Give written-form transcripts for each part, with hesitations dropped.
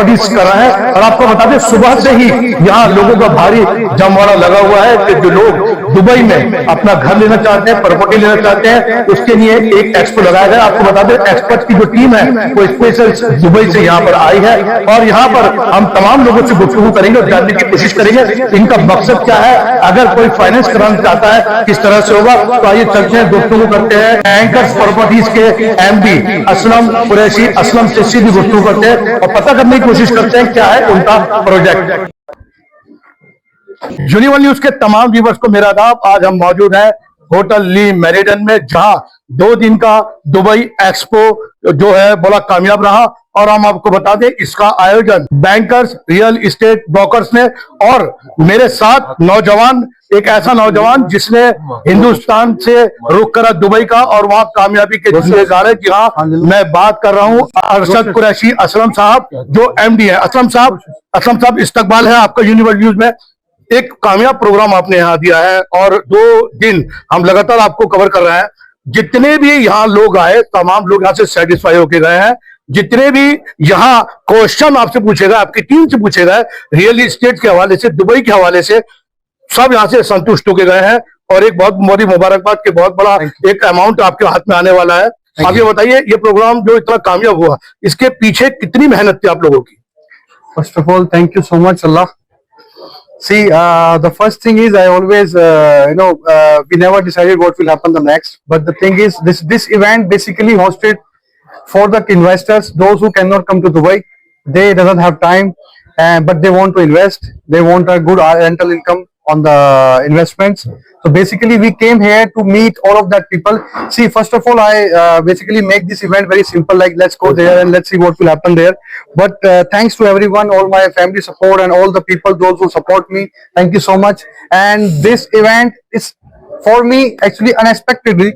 Properties कर रहे हैं। और आपको बता दें सुबह से ही यहाँ लोगों का भारी जमवाड़ा लगा हुआ है कि जो लोग दुबई में अपना घर लेना चाहते हैं, प्रॉपर्टी लेना चाहते हैं, उसके लिए एक एक्सपो लगाया गया। आपको बता दें एक्सपर्ट की जो टीम है वो स्पेशल दुबई से यहाँ पर आई है और यहाँ पर हम तमाम लोगों से गुफ्तगू करेंगे और जानने की कोशिश करेंगे इनका मकसद क्या है, अगर कोई फाइनेंस कराना चाहता है किस तरह से होगा। तो आइए चलते हैं, गुफ्तगू करते हैं एंकर्स प्रॉपर्टीज के एमडी असलम कुरैशी असलम से भी गुफ्तगू करते हैं और पता करने की कोशिश करते हैं क्या है उनका प्रोजेक्ट। यूनिवर्सल न्यूज के तमाम व्यूअर्स को मेरा आदाब। आज हम मौजूद हैं होटल ली मेरिडियन में, जहां 2 दिन का दुबई एक्सपो जो है बड़ा कामयाब रहा। और हम आपको बता दें इसका आयोजन बैंकर्स, रियल एस्टेट ब्रोकर्स ने, और मेरे साथ नौजवान, एक ऐसा नौजवान जिसने हिंदुस्तान से रुख करा दुबई का और वहां कामयाबी के लिए जा रहे। जी हाँ, मैं बात कर रहा हूँ अरशद कुरैशी असलम साहब जो एमडी है। असलम साहब इस्तकबाल है आपका यूनिवर्सल न्यूज में। एक कामयाब प्रोग्राम आपने यहाँ दिया है और 2 दिन हम लगातार आपको कवर कर रहे हैं। जितने भी यहाँ लोग आए तमाम लोग यहाँ से सेटिस्फाई होके गए हैं। जितने भी यहाँ क्वेश्चन आपसे पूछेगा, आपकी टीम से पूछेगा रियल एस्टेट के हवाले से, दुबई के हवाले से, सब यहाँ से संतुष्ट होके गए हैं। और एक बहुत बड़ी मुबारकबाद के बहुत बड़ा एक अमाउंट आपके हाथ में आने वाला है। आप ये बताइए ये प्रोग्राम जो इतना कामयाब हुआ इसके पीछे कितनी मेहनत थी आप लोगों की? First of all thank you so much Allah. See, the first thing is I always, we never decided what will happen the next. But the thing is, this event basically hosted for the investors, those who cannot come to Dubai. They doesn't have time, but they want to invest. They want a good rental income on the investments. So basically, we came here to meet all of that people. See, first of all, I basically make this event very simple. Like, let's go there and let's see what will happen there. But thanks to everyone, all my family support and all the people, those who support me. Thank you so much. And this event is for me actually unexpectedly.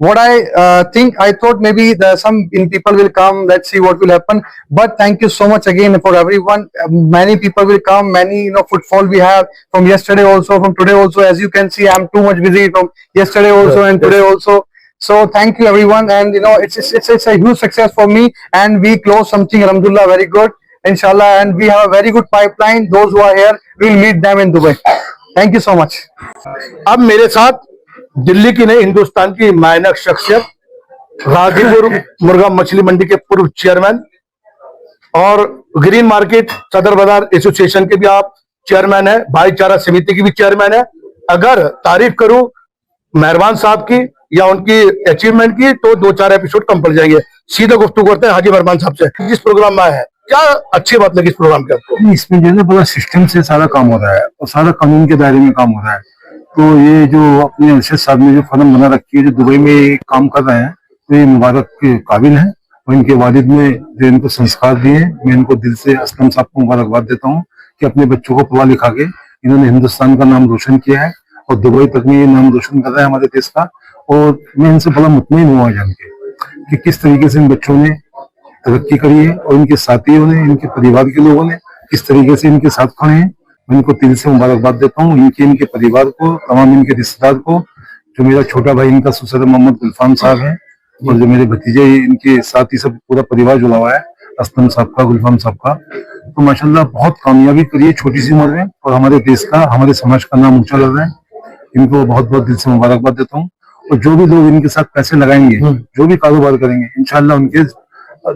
What I think, I thought maybe some people will come, let's see what will happen. But thank you so much again for everyone. Many people will come, many footfall we have from yesterday also, from today also. As you can see, I'm too much busy from yesterday also and today also. So thank you everyone, and it's a huge success for me, and we close something alhamdulillah very good inshallah, and we have a very good pipeline. Those who are here, we will meet them in Dubai. Thank you so much. अब मेरे साथ दिल्ली की नहीं हिंदुस्तान की मायनक शख्सियत, गाजीपुर मुर्गा मछली मंडी के पूर्व चेयरमैन और ग्रीन मार्केट सदर बाजार एसोसिएशन के भी आप चेयरमैन है, भाईचारा समिति की भी चेयरमैन है। अगर तारीफ करूं मेहरबान साहब की या उनकी अचीवमेंट की तो 2-4 एपिसोड कम पड़ जाएंगे। सीधा गुफ्तगू करते हैं हाजी मेहरबान साहब से। जिस प्रोग्राम में आए हैं क्या अच्छी बात लगी इस प्रोग्राम के आपको? इसमें जो है बड़ा सिस्टम से सारा काम हो रहा है और सारा कानून के दायरे में काम हो रहा है। तो ये जो अपने अरशद साहब ने जो फर्म बना रखी है जो दुबई में काम कर रहे हैं, तो ये मुबारक के काबिल हैं। और इनके वालिद ने जो इनको संस्कार दिए, मैं इनको दिल से असलम साहब को मुबारकबाद देता हूँ कि अपने बच्चों को पढ़ा लिखा के इन्होंने हिंदुस्तान का नाम रोशन किया है और दुबई तक में ये नाम रोशन कर रहा है हमारे देश का। और मैं इनसे बड़ा मुतमईन हुआ जान के कि किस तरीके से इन बच्चों ने तरक्की करी है और इनके साथियों ने, इनके परिवार के लोगों ने किस तरीके से इनके साथ खड़े हैं। मैं इनको दिल से मुबारकबाद देता हूँ, इनके परिवार को, तमाम इनके रिश्तेदार को। जो मेरा छोटा भाई इनका सुसर मोहम्मद गुलफाम साहब है और जो मेरे भतीजे इनके साथ ही सब पूरा परिवार जुड़ा हुआ है, असलम साहब का, गुलफाम साहब का। तो माशाल्लाह बहुत कामयाबी करी है छोटी सी उम्र में और हमारे देश का, हमारे समाज का नाम ऊंचा लग रहा है। इनको बहुत बहुत दिल से मुबारकबाद देता हूँ। और जो भी लोग इनके साथ पैसे लगाएंगे, जो भी कारोबार करेंगे, इंशाल्लाह उनके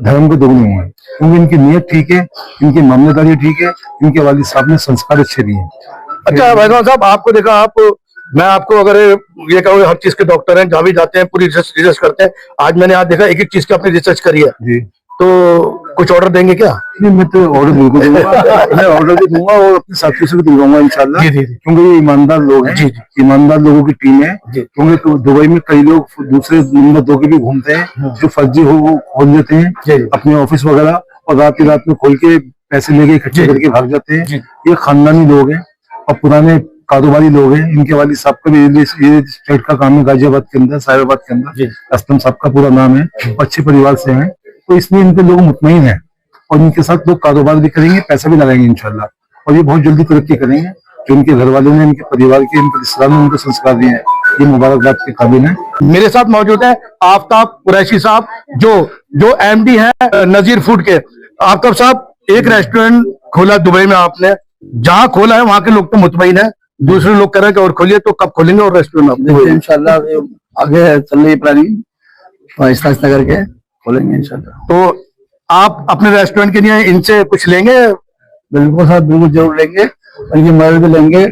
धर्म को दोगुने होंगे, क्योंकि इनकी नीयत ठीक है, इनकी मामलेदारी ठीक है, इनके वालिद साहब ने संस्कार अच्छे दिए। अच्छा भाईजान साहब, आपको देखा, मैं आपको अगर ये कहूँ हर चीज के डॉक्टर हैं, जहाँ भी जाते हैं पूरी रिसर्च करते हैं। आज मैंने आज देखा एक चीज की आपने रिसर्च करी है जी, तो कुछ ऑर्डर देंगे क्या? नहीं, मैं तो ऑर्डर बिल्कुल दूंगा, मैं ऑर्डर भी दूंगा और अपने साथियों से भी दिलवाऊंगा इंशाल्लाह, क्योंकि ये ईमानदार लोग हैं, ईमानदार लोगों की टीम है। क्योंकि तो दुबई में कई लोग दूसरे नंबर 2 के भी घूमते हैं जो फर्जी वो खोल देते हैं अपने ऑफिस वगैरह और रात में खोल के पैसे लेके इकट्ठे करके भाग जाते हैं। ये खानदानी लोग हैं और पुराने कारोबारी लोग हैं। इनके वालिद साहब का भी ये स्टेट का काम है, गाजियाबाद के अंदर, साहिबाबाद के अंदर। असलम साहब का पूरा नाम है, अच्छे परिवार से हैं, तो इसलिए इनके लोग मुतमईन हैं और इनके साथ लोग कारोबार भी करेंगे, पैसा भी लगाएंगे इंशाल्लाह, और ये बहुत जल्दी तरक्की करेंगे। जो इनके घर वालों ने, इनके परिवार के, इनके रिश्तेदार ने उनको संस्कार दिए हैं, ये मुबारकबाद के काबिल है। मेरे साथ मौजूद है आफ्ताब कुरैशी साहब जो MD है नजीर फूड के। आफ्ताब साहब, एक रेस्टोरेंट खोला दुबई में आपने, जहाँ खोला है वहाँ के लोग तो मुतमईन है, दूसरे लोग कह रहे हैं कि और खोलिए, तो कब खोलेंगे और रेस्टोरेंट आप? इंशाल्लाह आगे चल रही प्लानिंग, आहिस्ता आहिस्ता करके खोलेंगे इंशाल्लाह। तो आप अपने रेस्टोरेंट के लिए इनसे कुछ लेंगे? बिल्कुल साहब, बिल्कुल जरूर लेंगे, उनकी मदद भी लेंगे,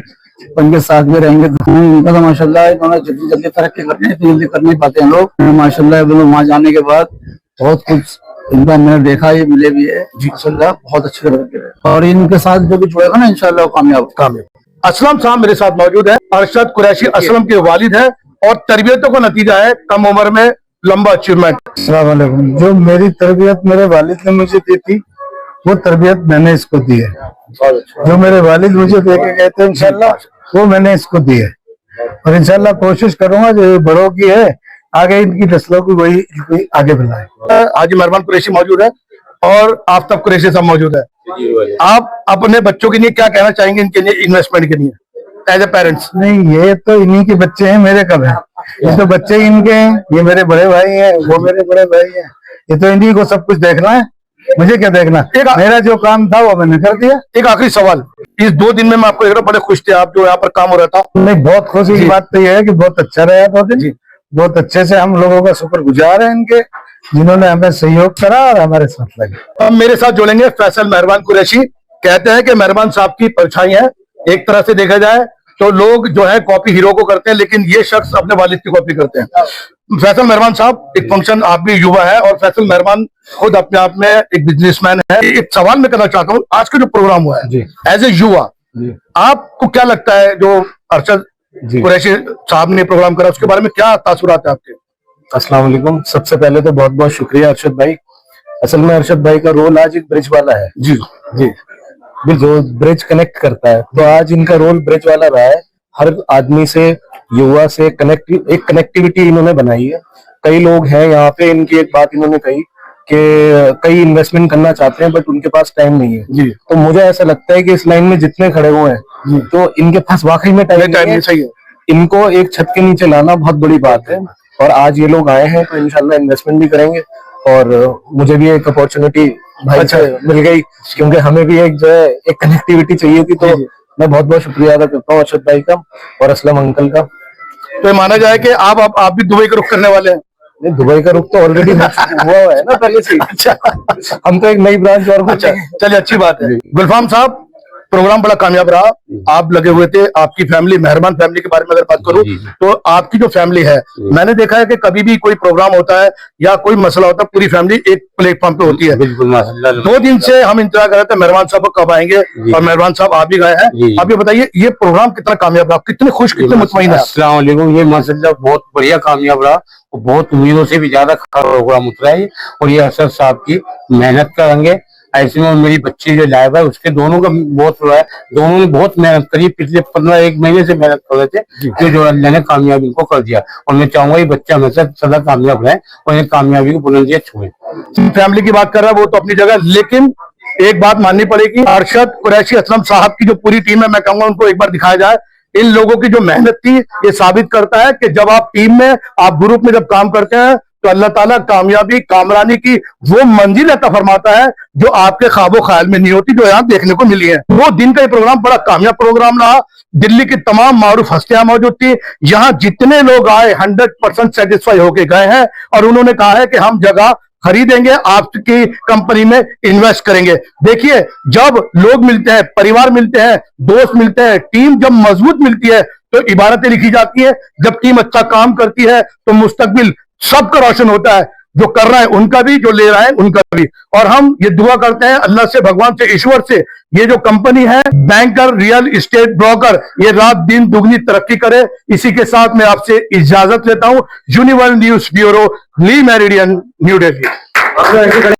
उनके साथ भी रहेंगे। इनका तो माशाल्लाह इन्होंने जल्दी जल्दी तरक्की करनी है, जल्दी कर नहीं पाते हैं लोग। माशाल्लाह वहाँ जाने के बाद बहुत कुछ इनका मैंने देखा, ये मिले भी है माशाल्लाह, बहुत अच्छी तरह। और इनके साथ जो भी जुड़ेगा ना इंशाल्लाह कामयाब। असलम साहब मेरे साथ मौजूद है। अरशद कुरैशी असलम के वालिद है और तरबियतों का नतीजा है कम उम्र में लंबा अचीवमेंट। अस्सलाम वालेकुम। जो मेरी तरबियत मेरे वालिद ने मुझे दी थी, वो तरबियत मैंने इसको दी है। जो मेरे वालिद मुझे दे के गए थे इंशाल्लाह, वो मैंने इसको दी है। और इंशाल्लाह कोशिश करूंगा जो बड़ों की है, आगे इनकी नस्लों की वही इनको आगे बढ़ाए। हाजी मेहरबान कुरैशी मौजूद है और आफ्ताब कुरैशी साहब मौजूद है। आप अपने बच्चों के लिए क्या कहना चाहेंगे, इनके लिए इन्वेस्टमेंट के लिए एज ए पेरेंट्स? नहीं, ये तो इन्हीं के बच्चे हैं, मेरे कब है? ये तो बच्चे इनके हैं, ये मेरे बड़े भाई हैं, वो मेरे बड़े भाई हैं। ये तो इन्हीं को सब कुछ देखना है, मुझे क्या देखना? मेरा जो काम था वो मैंने कर दिया। एक आखिरी सवाल, इस 2 दिन में मैं आपको देख रहा हूं, बड़े खुश थे आप जो यहाँ पर काम हो रहा था। नहीं, बहुत खुशी की बात तो यह है कि बहुत अच्छा रहा था दिन। बहुत अच्छे से हम लोगों का शुक्रगुजार है इनके, जिन्होंने हमें सहयोग करा और हमारे साथ लगे। अब मेरे साथ जुड़ेंगे फैसल मेहरबान कुरैशी। कहते हैं कि मेहरबान साहब की परछाई है, एक तरह से देखा जाए तो लोग जो है कॉपी हीरो को करते हैं, लेकिन ये शख्स अपने वालिद की कॉपी करते हैं। फैसल मेहरबान साहब, एक फंक्शन, आप भी युवा है और फैसल मेहरबान खुद अपने आप में एक बिजनेसमैन है। एक सवाल मैं करना चाहता हूँ, आज का जो प्रोग्राम हुआ है एज ए युवा, आपको क्या लगता है जो अरशद कुरैशी साहब ने प्रोग्राम करा, उसके बारे में क्या तासुरात है आपके? अस्सलाम वालेकुम। सबसे पहले तो बहुत बहुत शुक्रिया अरशद भाई। असल में अरशद भाई का रोल आज एक ब्रिज वाला है। जी जी, जो ब्रिज कनेक्ट करता है, तो आज इनका रोल ब्रिज वाला रहा है। हर आदमी से, युवा से एक कनेक्टिविटी इन्होंने बनाई है। कई लोग हैं यहाँ पे, इनकी एक बात इन्होंने कही कि कई इन्वेस्टमेंट करना चाहते हैं बट उनके पास टाइम नहीं है। जी, तो मुझे ऐसा लगता है कि इस लाइन में जितने खड़े हुए हैं, तो इनके पास वाकई में टाइम नहीं है। सही है। इनको एक छत के नीचे लाना बहुत बड़ी बात है, और आज ये लोग आए हैं तो इंशाल्लाह इन्वेस्टमेंट भी करेंगे। और मुझे भी एक अपॉर्चुनिटी भाई से मिल गई, क्योंकि हमें भी एक जो है एक कनेक्टिविटी चाहिए थी। तो मैं बहुत बहुत शुक्रिया अदा करता हूँ अरशद भाई का और असलम अंकल का। तो ये माना जाए कि आप भी दुबई का रुख करने वाले हैं? नहीं, दुबई का रुख तो ऑलरेडी हुआ है ना पहले से। अच्छा, हम तो एक नई ब्रांच और अच्छा, चलिए अच्छी बात है। गुलफाम साहब, प्रोग्राम बड़ा कामयाब रहा, आप लगे हुए थे। आपकी फैमिली, मेहरबान फैमिली के बारे में अगर बात करूं तो आपकी जो फैमिली है, मैंने देखा है कि कभी भी कोई प्रोग्राम होता है या कोई मसला होता है, पूरी फैमिली एक प्लेटफॉर्म पे होती है। बिल्कुल माशाल्लाह। 2 दिन से हम इंतजार कर रहे थे मेहरबान साहब कब आएंगे, और मेहरबान साहब आ भी गए हैं। आप ये बताइए, ये प्रोग्राम कितना कामयाब रहा, कितने खुश, कितने मुतमईन है? अस्सलाम वालेकुम। ये माशाल्लाह बहुत बढ़िया कामयाब रहा और बहुत उम्मीदों से भी ज्यादा प्रोग्राम उतरा है। और ये अरशद साहब की मेहनत का रंग है। ऐसे में मेरी बच्ची जो लाइव है, उसके दोनों का बहुत रहा है। दोनों ने बहुत मेहनत करी, पिछले 15-1 महीने से मेहनत कर रहे थे, जो अल्लाह ने कामयाबी इनको कर दिया। और मैं चाहूंगा ये बच्चा हमेशा सदा कामयाब रहे और ये कामयाबी को बुलंदियां छुए। फैमिली की बात कर रहा है वो तो अपनी जगह, लेकिन एक बात माननी पड़ेगी, अरशद कुरैशी असलम साहब की जो पूरी टीम है, मैं कहूंगा उनको एक बार दिखाया जाए। इन लोगों की जो मेहनत थी, ये साबित करता है कि जब आप टीम में, आप ग्रुप में जब काम करते हैं तो अल्लाह ताला कामयाबी, कामरानी की वो मंजिल अता फरमाता है जो आपके ख्वाबो ख्याल में नहीं होती, जो यहाँ देखने को मिली है। वो दिन का ये प्रोग्राम बड़ा कामयाब प्रोग्राम रहा। दिल्ली की तमाम मारूफ हस्तियां मौजूद थी। यहाँ जितने लोग आए 100% सेटिस्फाई होके गए हैं और उन्होंने कहा है कि हम जगह खरीदेंगे, आपकी कंपनी में इन्वेस्ट करेंगे। देखिए, जब लोग मिलते हैं, परिवार मिलते हैं, दोस्त मिलते हैं, टीम जब मजबूत मिलती है तो इबारतें लिखी जाती है। जब टीम अच्छा काम करती है तो मुस्तकबिल सबका रोशन होता है, जो कर रहा है उनका भी, जो ले रहा है उनका भी। और हम ये दुआ करते हैं अल्लाह से, भगवान से, ईश्वर से, ये जो कंपनी है बैंकर, रियल एस्टेट ब्रोकर, ये रात दिन दुगनी तरक्की करे। इसी के साथ मैं आपसे इजाजत लेता हूं। यूनिवर्सल न्यूज ब्यूरो, ली मेरिडियन, न्यू दिल्ली।